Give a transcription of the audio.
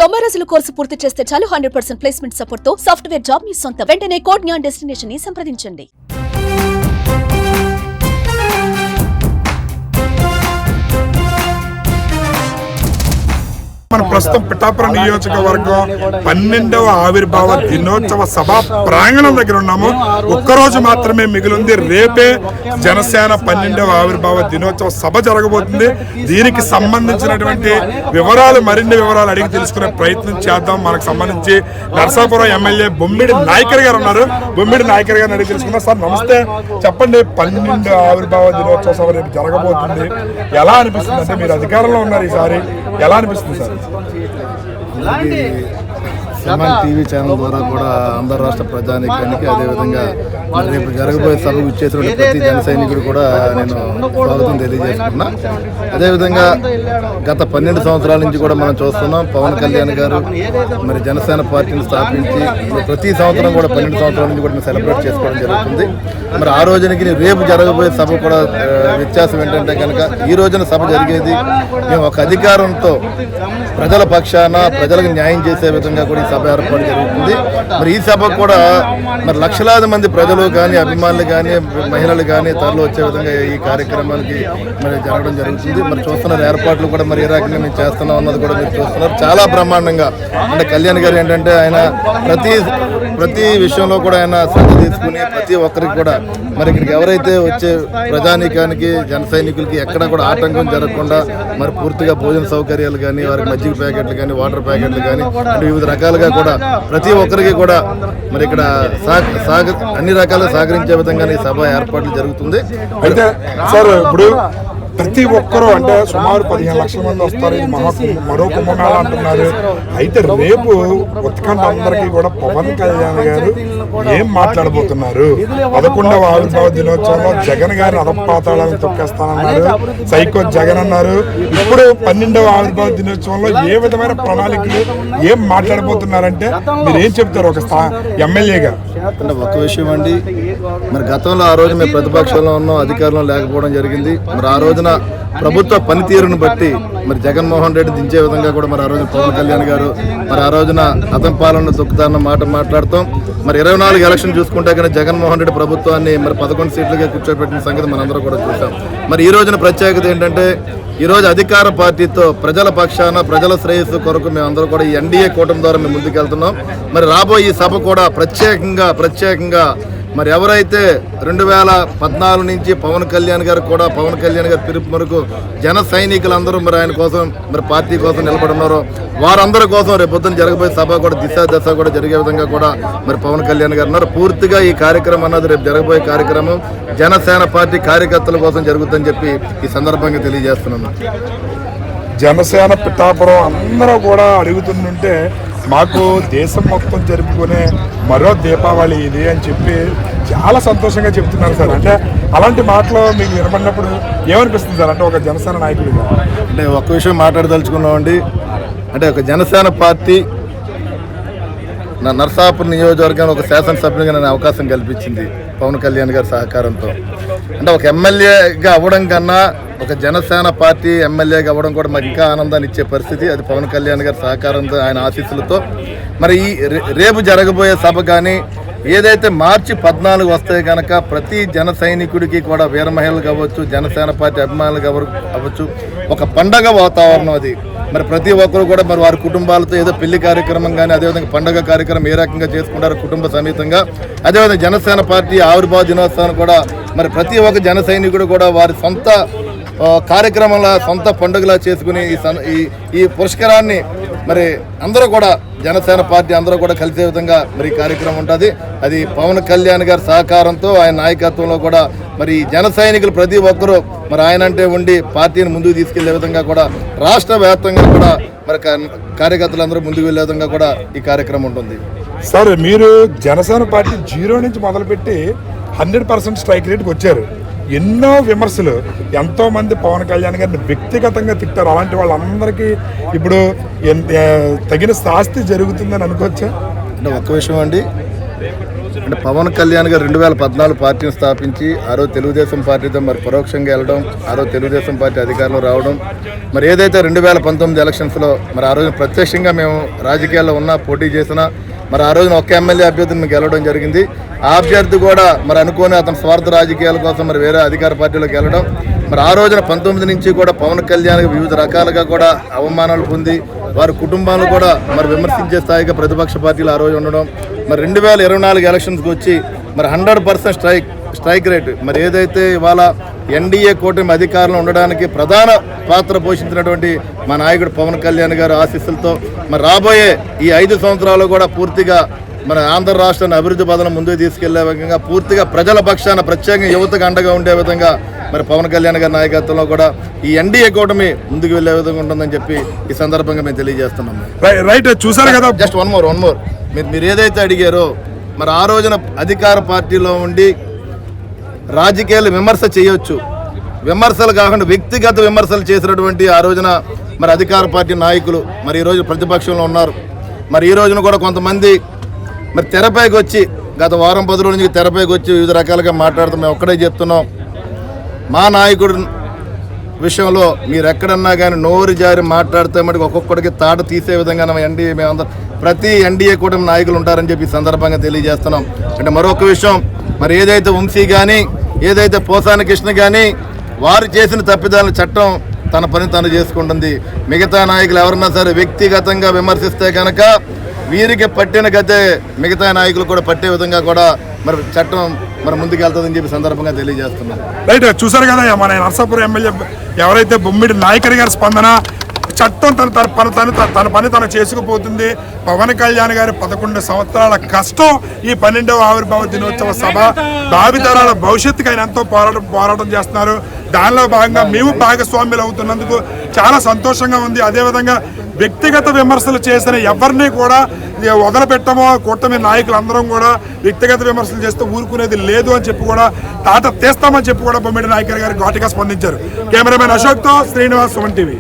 90 రోజుల కోర్సు పూర్తి చేస్తే చాలు 100% ప్లేస్మెంట్ సపోర్ట్ తో సాఫ్ట్వేర్ జాబ్ మీ సొంతం. వెంటనే కోడ్ జ్ఞాన్ డెస్టినేషన్ ని సంప్రదించండి. మన ప్రస్తుతం పిఠాపురం నియోజకవర్గం 12వ ఆవిర్భావ దినోత్సవ సభ ప్రాంగణం దగ్గర ఉన్నాము. ఒక్కరోజు మాత్రమే మిగిలింది. రేపే జనసేన 12వ ఆవిర్భావ దినోత్సవ సభ జరగబోతుంది. దీనికి సంబంధించినటువంటి మరిన్ని వివరాలు అడిగి తెలుసుకునే ప్రయత్నం చేద్దాం. మనకు సంబంధించి నరసాపురం ఎమ్మెల్యే బొమ్మిడి నాయకర్ గారు ఉన్నారు. బొమ్మిడి నాయకర్ గారిని అడిగి తెలుసుకున్నాం. సార్ నమస్తే, చెప్పండి, 12వ ఆవిర్భావ దినోత్సవ సభ రేపు జరగబోతుంది. ఎలా అనిపిస్తుంది? అంటే మీరు అధికారంలో ఉన్నారు ఈసారి, ఎలా అనిపిస్తుంది సార్? సమాన్ టీవీ ఛానల్ ద్వారా కూడా ఆంధ్ర రాష్ట్ర ప్రజానీకానికి, అదేవిధంగా రేపు జరగబోయే సభకు ఇచ్చేసిన ప్రతి జన సైనికుడు కూడా నేను స్వాగతం తెలియజేసుకున్నా. అదేవిధంగా గత 12 సంవత్సరాల నుంచి కూడా మనం చూస్తున్నాం, పవన్ కళ్యాణ్ గారు మరి జనసేన పార్టీని స్థాపించి ప్రతి సంవత్సరం కూడా 12 సంవత్సరాల నుంచి కూడా సెలబ్రేట్ చేసుకోవడం జరుగుతుంది. మరి ఆ రోజునికి రేపు జరగబోయే సభ కూడా వ్యత్యాసం ఏంటంటే కనుక, ఈ రోజున సభ జరిగేది మేము ఒక అధికారంతో ప్రజల పక్షాన ప్రజలకు న్యాయం చేసే విధంగా కూడా ఈ సభ ఏర్పాటు జరుగుతుంది. మరి ఈ సభ కూడా మరి లక్షలాది మంది ప్రజలు కానీ, అభిమానులు కానీ, మహిళలు కానీ తరలి వచ్చే విధంగా ఈ కార్యక్రమానికి మరి జరగడం జరుగుతుంది. మరి చూస్తున్నారు ఏర్పాట్లు కూడా మరి ఏ రకంగా మేము చేస్తున్నాం అన్నది కూడా మీరు చూస్తున్నారు. చాలా బ్రహ్మాండంగా, అంటే కళ్యాణ్ గారు ఏంటంటే ఆయన ప్రతి విషయంలో కూడా ఆయన శ్రద్ధ తీసుకుని ప్రతి ఒక్కరికి కూడా మరి ఇక్కడికి ఎవరైతే వచ్చే ప్రజానీకానికి, జన సైనికులకి ఎక్కడ కూడా ఆటంకం జరగకుండా మరి పూర్తిగా భోజన సౌకర్యాలు కానీ, వారికి మజ్జిగ ప్యాకెట్లు కానీ, వాటర్ ప్యాకెట్లు కానీ, అంటే వివిధ రకాలుగా కూడా ప్రతి ఒక్కరికి కూడా మరి ఇక్కడ అన్ని రకాలుగా సహకరించే విధంగా ఈ సభ ఏర్పాట్లు జరుగుతుంది. అయితే సార్, ఇప్పుడు ప్రతి ఒక్కరూ అంటే సుమారు 15 లక్షల మంది వస్తారు. మరో కుంభమేళ అంటున్నారు. అయితే రేపు ఉత్కంఠ అందరికీ కూడా పవన్ కళ్యాణ్ గారు ఏం మాట్లాడబోతున్నారు? 11వ ఆవిర్భావ దినోత్సవంలో జగన్ గారిని అధపాతాళాలను తొక్కేస్తానన్నారు, సైకో జగన్ అన్నారు. ఇప్పుడు 12వ ఆవిర్భావ దినోత్సవంలో ఏ విధమైన ప్రణాళికలు ఏం మాట్లాడబోతున్నారంటే మీరు ఏం చెప్తారు ఒక ఎమ్మెల్యేగా? అంటే ఒక విషయం అండి, మరి గతంలో ఆ రోజు మేము ప్రతిపక్షంలో ఉన్నాం, అధికారంలో లేకపోవడం జరిగింది. మరి ఆ రోజున ప్రభుత్వ పనితీరును బట్టి మరి జగన్మోహన్ రెడ్డి దించే విధంగా కూడా మరి ఆ రోజు పవన్ కళ్యాణ్ గారు మరి ఆ రోజున అతని పాలన తొక్కుతారన్న మాట మాట్లాడతాం. మరి 24 ఎలక్షన్ చూసుకుంటే కానీ జగన్మోహన్ రెడ్డి ప్రభుత్వాన్ని మరి 11 సీట్లుగా కూర్చోబెట్టిన సంగతి మనందరూ కూడా చూసాం. మరి ఈ రోజున ప్రత్యేకత ఏంటంటే, ఈరోజు అధికార పార్టీతో ప్రజల పక్షాన ప్రజల శ్రేయస్సు కొరకు మేమందరూ కూడా ఈ ఎన్డీఏ కూటమి ద్వారా మేము ముందుకెళ్తున్నాం. మరి రాబోయే ఈ సభ కూడా ప్రత్యేకంగా మరి ఎవరైతే 2014 నుంచి పవన్ కళ్యాణ్ గారు పిలుపు మేరకు జన సైనికులందరూ మరి ఆయన కోసం మరి పార్టీ కోసం నిలబడున్నారో వారందరి కోసం రేపు పొద్దున జరగబోయే సభ కూడా దశ కూడా జరిగే విధంగా కూడా మరి పవన్ కళ్యాణ్ గారు ఉన్నారు. పూర్తిగా ఈ కార్యక్రమం అన్నది రేపు జరగబోయే కార్యక్రమం జనసేన పార్టీ కార్యకర్తల కోసం జరుగుతుందని చెప్పి ఈ సందర్భంగా తెలియజేస్తున్నాను. జనసేన పిఠాపురం అందరూ కూడా అడుగుతుంటే మాకు దేశం మొత్తం జరుపుకునే మరో దీపావళి ఇది అని చెప్పి చాలా సంతోషంగా చెప్తున్నారు సార్. అంటే అలాంటి మాటలు మీకు వినపడినప్పుడు ఏమనిపిస్తుంది సార్? అంటే ఒక జనసేన నాయకుడిగా అంటే ఒక్క విషయం మాట్లాడదలుచుకున్నామండి. అంటే ఒక జనసేన పార్టీ నా నరసాపురం నియోజకవర్గాన్ని ఒక శాసనసభ్యునిగా నేను అవకాశం కల్పించింది పవన్ కళ్యాణ్ గారి సహకారంతో. అంటే ఒక ఎమ్మెల్యేగా అవ్వడం కన్నా ఒక జనసేన పార్టీ ఎమ్మెల్యేగా అవ్వడం కూడా మాకు ఇంకా ఆనందాన్ని ఇచ్చే పరిస్థితి. అది పవన్ కళ్యాణ్ గారి సహకారంతో, ఆయన ఆశీస్సులతో. మరి ఈ రేపు జరగబోయే సభ కానీ ఏదైతే మార్చి 14 వస్తాయి కనుక ప్రతి జన సైనికుడికి కూడా, వీర మహిళలు కావచ్చు, జనసేన పార్టీ అభిమానులు కావచ్చు, ఒక పండగ వాతావరణం అది. మరి ప్రతి ఒక్కరు కూడా మరి వారి కుటుంబాలతో ఏదో పెళ్లి కార్యక్రమం కానీ, అదేవిధంగా పండుగ కార్యక్రమం ఏ రకంగా చేసుకుంటారో కుటుంబ సమేతంగా, అదేవిధంగా జనసేన పార్టీ ఆవిర్భావ దినోత్సవాన్ని కూడా మరి ప్రతి ఒక్క జన సైనికుడు కూడా వారి సొంత కార్యక్రమంలా, సొంత పండుగలా చేసుకుని ఈ పురస్కారాన్ని మరి అందరూ కూడా జనసేన పార్టీ అందరూ కూడా కలిసే విధంగా మరి కార్యక్రమం ఉంటుంది. అది పవన్ కళ్యాణ్ గారి సహకారంతో, ఆయన నాయకత్వంలో కూడా మరి జన సైనికులు ప్రతి ఒక్కరూ మరి ఆయన అంటే ఉండి పార్టీని ముందుకు తీసుకెళ్లే విధంగా కూడా రాష్ట్ర వ్యాప్తంగా కూడా మరి కార్యకర్తలందరూ ముందుకు వెళ్లే విధంగా కూడా ఈ కార్యక్రమం ఉంటుంది. సార్, మీరు జనసేన పార్టీ 0 నుంచి మొదలుపెట్టి 100% స్ట్రైక్ రేట్కి వచ్చారు. ఎన్నో విమర్శలు, ఎంతో మంది పవన్ కళ్యాణ్ గారిని వ్యక్తిగతంగా తిట్టారు. అలాంటి వాళ్ళందరికీ ఇప్పుడు తగిన శాస్తి జరుగుతుందని అనుకోవచ్చా? అంటే ఒక్క విషయం అండి, అంటే పవన్ కళ్యాణ్ గారు 2014 పార్టీని స్థాపించి ఆ రోజు తెలుగుదేశం పార్టీతో మరి పరోక్షంగా వెళ్ళడం, ఆ రోజు తెలుగుదేశం పార్టీ అధికారంలో రావడం, మరి ఏదైతే 2019 ఎలక్షన్స్లో మరి ఆ రోజు ప్రత్యక్షంగా మేము రాజకీయాల్లో ఉన్నా పోటీ చేసినా మరి ఆ రోజున ఒక్క ఎమ్మెల్యే అభ్యర్థిని మీకు గెలవడం జరిగింది. ఆ అభ్యర్థి కూడా మరి అనుకోని అతని స్వార్థ రాజకీయాల కోసం మరి వేరే అధికార పార్టీలోకి వెళ్ళడం, మరి ఆ రోజున 19 నుంచి కూడా పవన్ కళ్యాణ్ వివిధ రకాలుగా కూడా అవమానాలు పొంది వారి కుటుంబాలను కూడా మరి విమర్శించే స్థాయిగా ప్రతిపక్ష పార్టీలు ఆ రోజు ఉండడం, మరి 2024 ఎలక్షన్స్కి వచ్చి మరి 100% స్ట్రైక్ రేట్ మరి ఏదైతే ఇవాళ ఎన్డీఏ కూటమి అధికారంలో ఉండడానికి ప్రధాన పాత్ర పోషించినటువంటి మా నాయకుడు పవన్ కళ్యాణ్ గారు ఆశీస్సులతో మరి రాబోయే ఈ 5 సంవత్సరాలు కూడా పూర్తిగా మన ఆంధ్ర రాష్ట్రాన్ని అభివృద్ధి పదం ముందుకు తీసుకెళ్లే విధంగా పూర్తిగా ప్రజల పక్షాన ప్రత్యేకంగా యువతకు అండగా ఉండే విధంగా మరి పవన్ కళ్యాణ్ గారి నాయకత్వంలో కూడా ఈ ఎన్డీఏ కూటమి ముందుకు వెళ్లే విధంగా ఉంటుందని చెప్పి ఈ సందర్భంగా మేము తెలియజేస్తున్నాం. రైట్, చూసారు కదా. జస్ట్ వన్ మోర్ మీరు ఏదైతే అడిగారో మరి ఆ రోజున అధికార పార్టీలో ఉండి రాజకీయాలు విమర్శ చేయొచ్చు, విమర్శలు కాకుండా వ్యక్తిగత విమర్శలు చేసినటువంటి ఆ రోజున మరి అధికార పార్టీ నాయకులు మరి ఈరోజు ప్రతిపక్షంలో ఉన్నారు. మరి ఈ రోజున కూడా కొంతమంది మరి తెరపైకి వచ్చి గత వారం 10 రోజుల నుంచి తెరపైకి వచ్చి వివిధ రకాలుగా మాట్లాడుతూ మేము ఒక్కడే చెప్తున్నాం, మా నాయకుడు విషయంలో మీరు ఎక్కడన్నా కానీ నోరు జారి మాట్లాడితే మటుకు ఒక్కొక్కడికి తాట తీసే విధంగా మేమందరం ప్రతి ఎన్డీఏ కూటమి నాయకులు ఉంటారని చెప్పి సందర్భంగా తెలియజేస్తున్నాం. అంటే మరొక విషయం, మరి ఏదైతే వంశీ కానీ ఏదైతే పోసాని కృష్ణ కానీ వారు చేసిన తప్పిదాలను చట్టం తన పని తను చేసుకుంటుంది. మిగతా నాయకులు ఎవరన్నా సరే వ్యక్తిగతంగా విమర్శిస్తే కనుక వీరికి పట్టిన గతే మిగతా నాయకులు కూడా పట్టే విధంగా కూడా మరి చట్టం మరి ముందుకు వెళ్తుందని చెప్పి సందర్భంగా తెలియజేస్తున్నాం. రైట్, చూసారు కదా మన నర్సాపురం ఎమ్మెల్యే ఎవరైతే బొమ్మిడి నాయకర్ గారి స్పందన, చట్టం తన పని తను చేసుకుపోతుంది. పవన్ కళ్యాణ్ గారి 11 సంవత్సరాల కష్టం ఈ 12వ ఆవిర్భావ దినోత్సవ సభ భావితరాల భవిష్యత్తుకి ఆయన ఎంతో పోరాటం చేస్తున్నారు. దానిలో భాగంగా మేము భాగస్వామ్యులు అవుతున్నందుకు చాలా సంతోషంగా ఉంది. అదేవిధంగా వ్యక్తిగత విమర్శలు చేసిన ఎవరిని కూడా వదలపెట్టమో, కూటమి నాయకులు అందరం కూడా వ్యక్తిగత విమర్శలు చేస్తూ ఊరుకునేది లేదు అని చెప్పి కూడా తాట తీస్తామని చెప్పి కూడా బొమ్మిడి నాయకర్ గారు ఘాటుగా స్పందించారు. కెమెరామెన్ అశోక్తో శ్రీనివాస్, సుమన్ టీవీ.